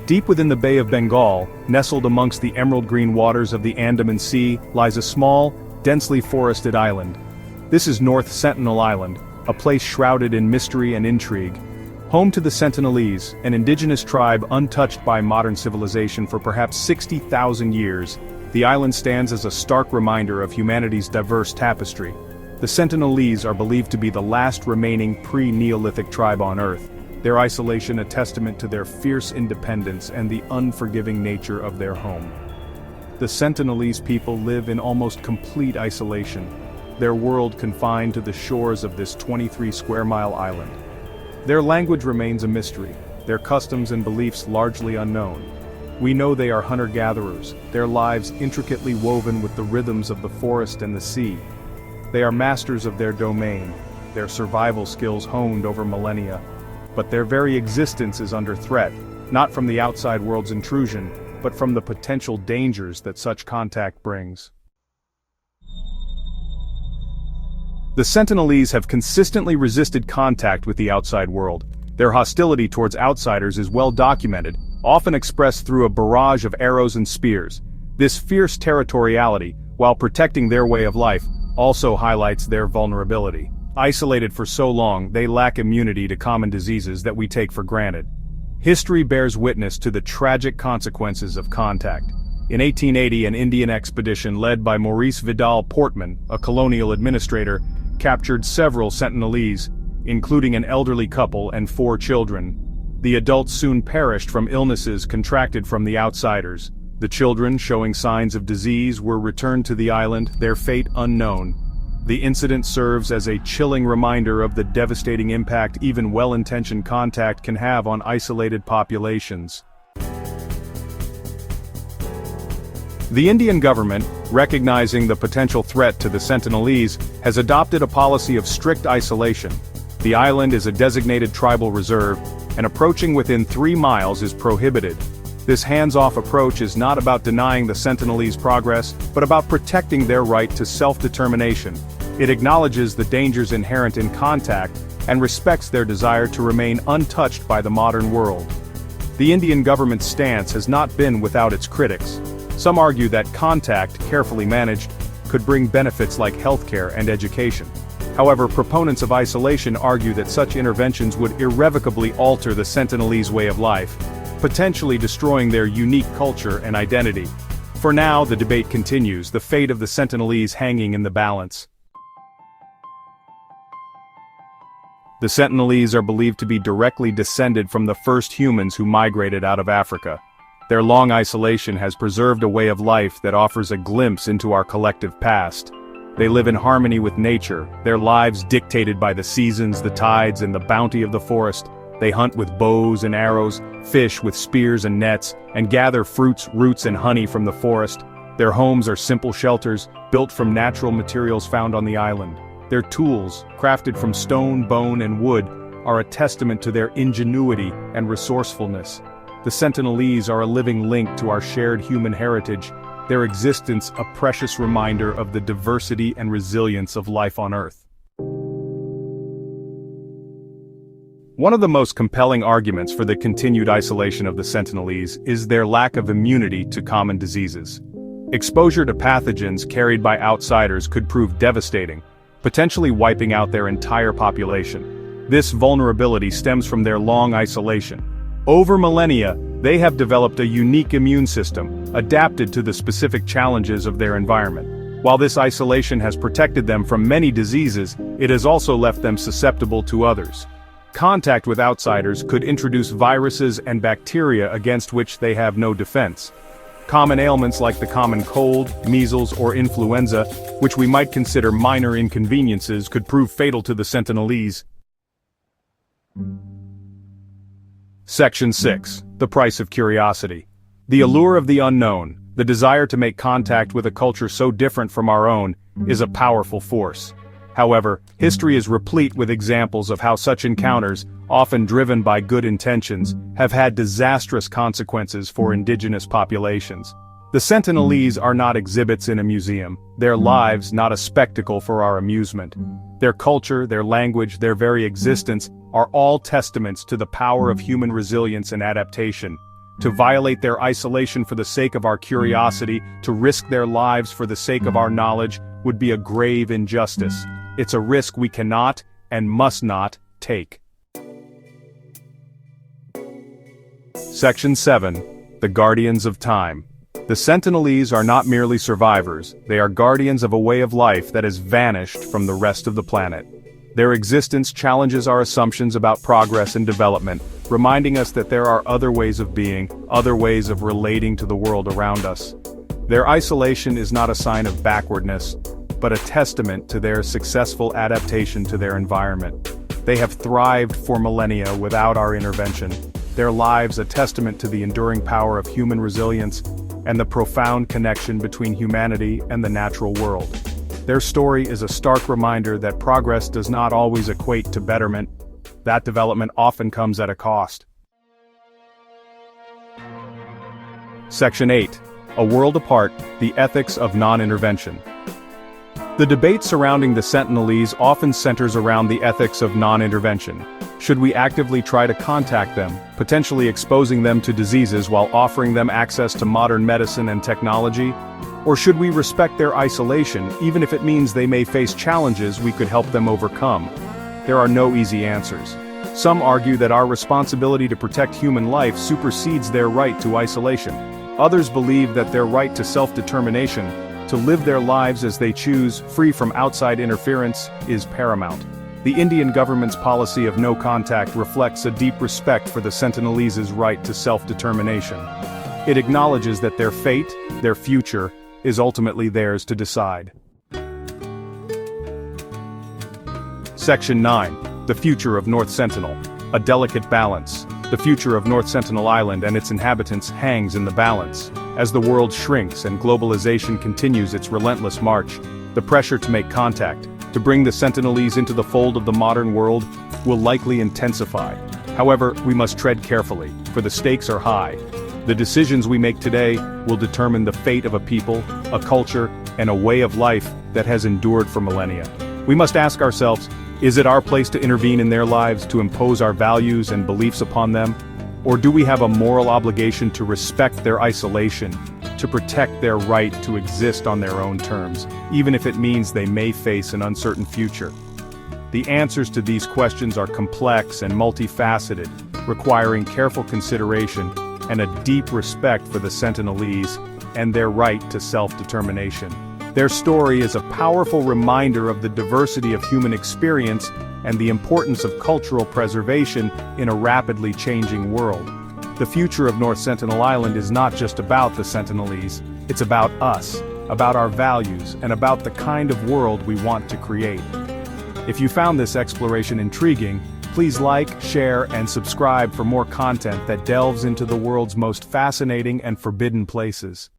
Deep within the Bay of Bengal, nestled amongst the emerald green waters of the Andaman Sea, lies a small, densely forested island. This is North Sentinel Island, a place shrouded in mystery and intrigue. Home to the Sentinelese, an indigenous tribe untouched by modern civilization for perhaps 60,000 years, the island stands as a stark reminder of humanity's diverse tapestry. The Sentinelese are believed to be the last remaining pre-Neolithic tribe on Earth, their isolation a testament to their fierce independence and the unforgiving nature of their home. The Sentinelese people live in almost complete isolation, their world confined to the shores of this 23-square-mile island. Their language remains a mystery, their customs and beliefs largely unknown. We know they are hunter-gatherers, their lives intricately woven with the rhythms of the forest and the sea. They are masters of their domain, their survival skills honed over millennia. But their very existence is under threat, not from the outside world's intrusion, but from the potential dangers that such contact brings. The Sentinelese have consistently resisted contact with the outside world. Their hostility towards outsiders is well documented, often expressed through a barrage of arrows and spears. This fierce territoriality, while protecting their way of life, also highlights their vulnerability. Isolated for so long, they lack immunity to common diseases that we take for granted. History bears witness to the tragic consequences of contact. In 1880, an Indian expedition led by Maurice Vidal Portman, a colonial administrator, captured several Sentinelese, including an elderly couple and 4 children. The adults soon perished from illnesses contracted from the outsiders. The children, showing signs of disease, were returned to the island, their fate unknown. The incident serves as a chilling reminder of the devastating impact even well-intentioned contact can have on isolated populations. The Indian government, recognizing the potential threat to the Sentinelese, has adopted a policy of strict isolation. The island is a designated tribal reserve, and approaching within 3 miles is prohibited. This hands-off approach is not about denying the Sentinelese progress, but about protecting their right to self-determination. It acknowledges the dangers inherent in contact and respects their desire to remain untouched by the modern world. The Indian government's stance has not been without its critics. Some argue that contact, carefully managed, could bring benefits like healthcare and education. However, proponents of isolation argue that such interventions would irrevocably alter the Sentinelese way of life, potentially destroying their unique culture and identity. For now, the debate continues, the fate of the Sentinelese hanging in the balance. The Sentinelese are believed to be directly descended from the first humans who migrated out of Africa. Their long isolation has preserved a way of life that offers a glimpse into our collective past. They live in harmony with nature, their lives dictated by the seasons, the tides, and the bounty of the forest. They hunt with bows and arrows, fish with spears and nets, and gather fruits, roots, and honey from the forest. Their homes are simple shelters, built from natural materials found on the island. Their tools, crafted from stone, bone, and wood, are a testament to their ingenuity and resourcefulness. The Sentinelese are a living link to our shared human heritage, their existence a precious reminder of the diversity and resilience of life on Earth. One of the most compelling arguments for the continued isolation of the Sentinelese is their lack of immunity to common diseases. Exposure to pathogens carried by outsiders could prove devastating, potentially wiping out their entire population. This vulnerability stems from their long isolation. Over millennia, they have developed a unique immune system, adapted to the specific challenges of their environment. While this isolation has protected them from many diseases, it has also left them susceptible to others. Contact with outsiders could introduce viruses and bacteria against which they have no defense. Common ailments like the common cold, measles, or influenza, which we might consider minor inconveniences, could prove fatal to the Sentinelese. Section 6. The Price of Curiosity. The allure of the unknown, the desire to make contact with a culture so different from our own, is a powerful force. However, history is replete with examples of how such encounters, often driven by good intentions, have had disastrous consequences for indigenous populations. The Sentinelese are not exhibits in a museum, their lives not a spectacle for our amusement. Their culture, their language, their very existence are all testaments to the power of human resilience and adaptation. To violate their isolation for the sake of our curiosity, to risk their lives for the sake of our knowledge, would be a grave injustice. It's a risk we cannot and must not take. Section 7. The Guardians of Time. The Sentinelese are not merely survivors, they are guardians of a way of life that has vanished from the rest of the planet. Their existence challenges our assumptions about progress and development, reminding us that there are other ways of being, other ways of relating to the world around us. Their isolation is not a sign of backwardness, but a testament to their successful adaptation to their environment. They have thrived for millennia without our intervention, their lives a testament to the enduring power of human resilience and the profound connection between humanity and the natural world. Their story is a stark reminder that progress does not always equate to betterment. That development often comes at a cost. Section 8. A World Apart, the Ethics of Non-Intervention. The debate surrounding the Sentinelese often centers around the ethics of non-intervention. Should we actively try to contact them, potentially exposing them to diseases while offering them access to modern medicine and technology? Or should we respect their isolation, even if it means they may face challenges we could help them overcome? There are no easy answers. Some argue that our responsibility to protect human life supersedes their right to isolation. Others believe that their right to self-determination, to live their lives as they choose, free from outside interference, is paramount. The Indian government's policy of no contact reflects a deep respect for the Sentinelese's right to self-determination. It acknowledges that their fate, their future, is ultimately theirs to decide. Section 9. The Future of North Sentinel. A delicate balance. The future of North Sentinel Island and its inhabitants hangs in the balance. As the world shrinks and globalization continues its relentless march, the pressure to make contact, to bring the Sentinelese into the fold of the modern world, will likely intensify. However, we must tread carefully, for the stakes are high. The decisions we make today will determine the fate of a people, a culture, and a way of life that has endured for millennia. We must ask ourselves, is it our place to intervene in their lives, to impose our values and beliefs upon them? Or do we have a moral obligation to respect their isolation, to protect their right to exist on their own terms, even if it means they may face an uncertain future? The answers to these questions are complex and multifaceted, requiring careful consideration and a deep respect for the Sentinelese and their right to self-determination. Their story is a powerful reminder of the diversity of human experience and the importance of cultural preservation in a rapidly changing world. The future of North Sentinel Island is not just about the Sentinelese, it's about us, about our values, and about the kind of world we want to create. If you found this exploration intriguing, please like, share, and subscribe for more content that delves into the world's most fascinating and forbidden places.